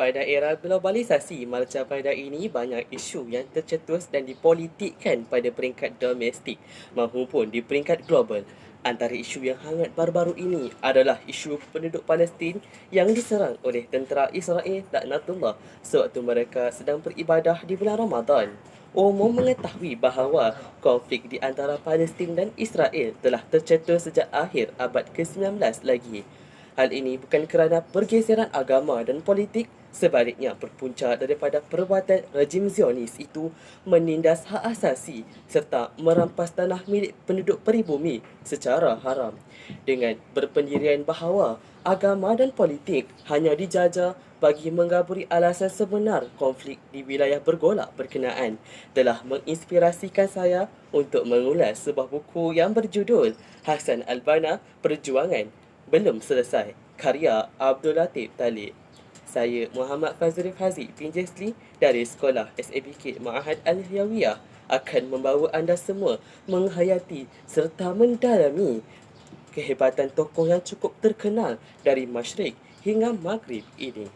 Pada era globalisasi, macam pada ini banyak isu yang tercetus dan dipolitikkan pada peringkat domestik maupun di peringkat global. Antara isu yang hangat baru-baru ini adalah isu penduduk Palestin yang diserang oleh tentera Israel laknatullah sewaktu mereka sedang beribadah di bulan Ramadan. Umum mengetahui bahawa konflik di antara Palestin dan Israel telah tercetus sejak akhir abad ke-19 lagi. Hal ini bukan kerana pergeseran agama dan politik, sebaliknya berpunca daripada perbuatan rejim Zionis itu menindas hak asasi serta merampas tanah milik penduduk peribumi secara haram. Dengan berpendirian bahawa agama dan politik hanya dijajah bagi menggaburi alasan sebenar konflik di wilayah bergolak berkenaan, telah menginspirasikan saya untuk mengulas sebuah buku yang berjudul Hassan Al-Banna Perjuangan Belum Selesai, karya Abdul Latif Talib. Saya Muhammad Fazrul Haziq bin Jesli dari Sekolah SABK Ma'had Al-Hiyawiyah akan membawa anda semua menghayati serta mendalami kehebatan tokoh yang cukup terkenal dari Masyrik hingga Maghrib ini.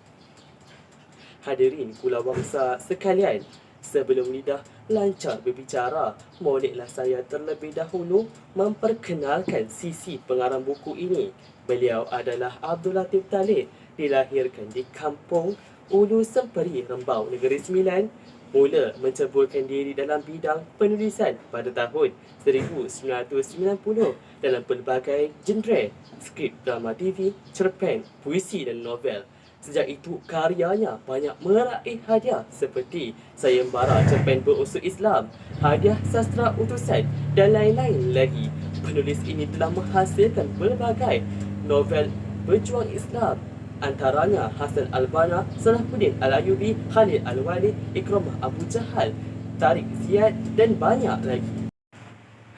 Hadirin kula bangsa sekalian, sebelum lidah lancar berbicara, bolehlah saya terlebih dahulu memperkenalkan sisi pengarang buku ini. Beliau adalah Abdul Latif Talib, dilahirkan di kampung Ulu Semperi, Rembau, Negeri Sembilan. Mula menceburkan diri dalam bidang penulisan pada tahun 1990 dalam pelbagai genre, skrip drama TV, cerpen, puisi dan novel. Sejak itu, karyanya banyak meraih hadiah seperti Sayembara Cerpen Berunsur Islam, Hadiah Sastra Utusan dan lain-lain lagi. Penulis ini telah menghasilkan pelbagai novel berjuang Islam, antaranya Hassan Al-Banna, Salahuddin Al-Ayyubi, Khalid Al-Walid, Ikramah Abu Jahal, Tariq Ziyad dan banyak lagi.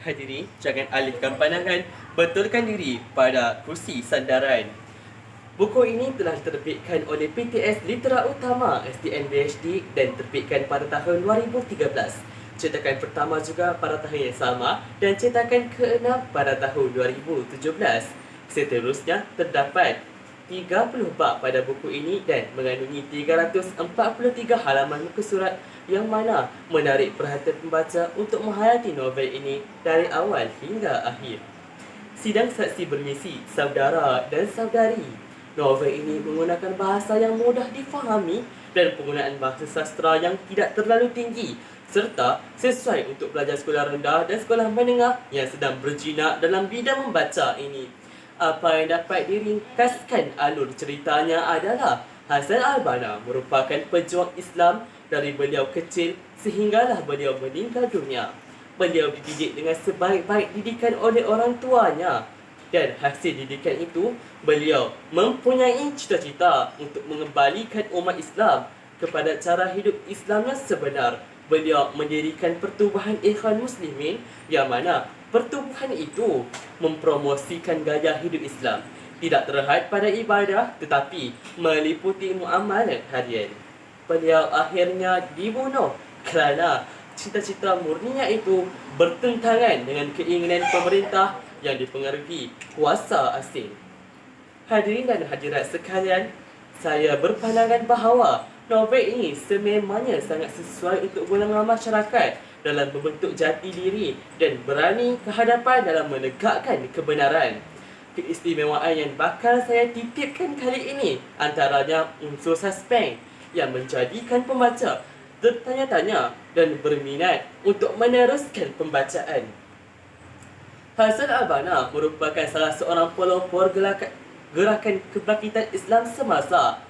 Hadirin, jangan alihkan pandangan, betulkan diri pada kursi sandaran. Buku ini telah diterbitkan oleh PTS Litera Utama SDN BHD dan terbitkan pada tahun 2013. Cetakan pertama juga pada tahun yang sama dan cetakan ke-6 pada tahun 2017. Seterusnya, terdapat 30 bab pada buku ini dan mengandungi 343 halaman muka surat yang mana menarik perhatian pembaca untuk menghayati novel ini dari awal hingga akhir. Sidang saksi bermisi saudara dan saudari. Novel ini menggunakan bahasa yang mudah difahami dan penggunaan bahasa sastra yang tidak terlalu tinggi serta sesuai untuk pelajar sekolah rendah dan sekolah menengah yang sedang berjinak dalam bidang membaca ini. Apa yang dapat diringkaskan alur ceritanya adalah Hassan Al-Banna merupakan pejuang Islam dari beliau kecil sehinggalah beliau meninggal dunia. Beliau dididik dengan sebaik-baik didikan oleh orang tuanya. Dan hasil didikan itu, beliau mempunyai cita-cita untuk mengembalikan umat Islam kepada cara hidup Islam yang sebenar. Beliau mendirikan Pertubuhan Ikhwan Muslimin yang mana pertubuhan itu mempromosikan gaya hidup Islam, tidak terhad pada ibadah tetapi meliputi muamalat harian. Beliau akhirnya dibunuh kerana cita-cita murninya itu bertentangan dengan keinginan pemerintah yang dipengaruhi kuasa asing. Hadirin dan hadirat sekalian, saya berpandangan bahawa novel ini sememangnya sangat sesuai untuk golongan masyarakat dalam membentuk jati diri dan berani kehadapan dalam menegakkan kebenaran. Keistimewaan yang bakal saya titipkan kali ini antaranya unsur suspens yang menjadikan pembaca tertanya-tanya dan berminat untuk meneruskan pembacaan. Hassan Al-Banna merupakan salah seorang pelopor gerakan kebangkitan Islam semasa.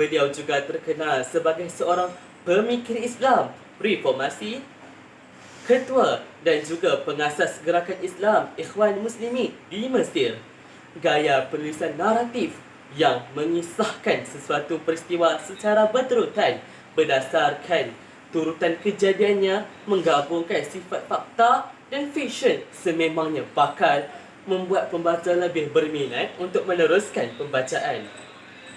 Beliau juga terkenal sebagai seorang pemikir Islam, reformasi, ketua dan juga pengasas gerakan Islam Ikhwan Muslimin di Mesir. Gaya penulisan naratif yang mengisahkan sesuatu peristiwa secara berurutan berdasarkan turutan kejadiannya, menggabungkan sifat fakta dan fiksyen sememangnya bakal membuat pembaca lebih berminat untuk meneruskan pembacaan.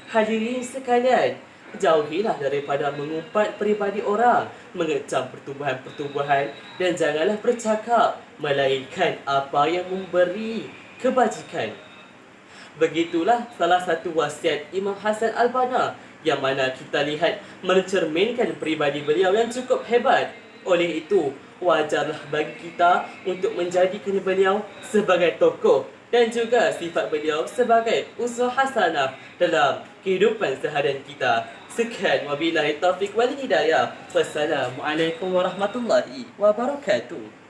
Hadirin sekalian, jauhilah daripada mengumpat peribadi orang, mengecam pertubuhan-pertubuhan dan janganlah bercakap melainkan apa yang memberi kebajikan. Begitulah salah satu wasiat Imam Hassan Al-Banna yang mana kita lihat mencerminkan peribadi beliau yang cukup hebat. Oleh itu, wajarlah bagi kita untuk menjadikan beliau sebagai tokoh dan juga sifat beliau sebagai uswah hasanah dalam kehidupan seharian kita. Sekian, wabillahi taufiq wal hidayah. Wassalamualaikum warahmatullahi wabarakatuh.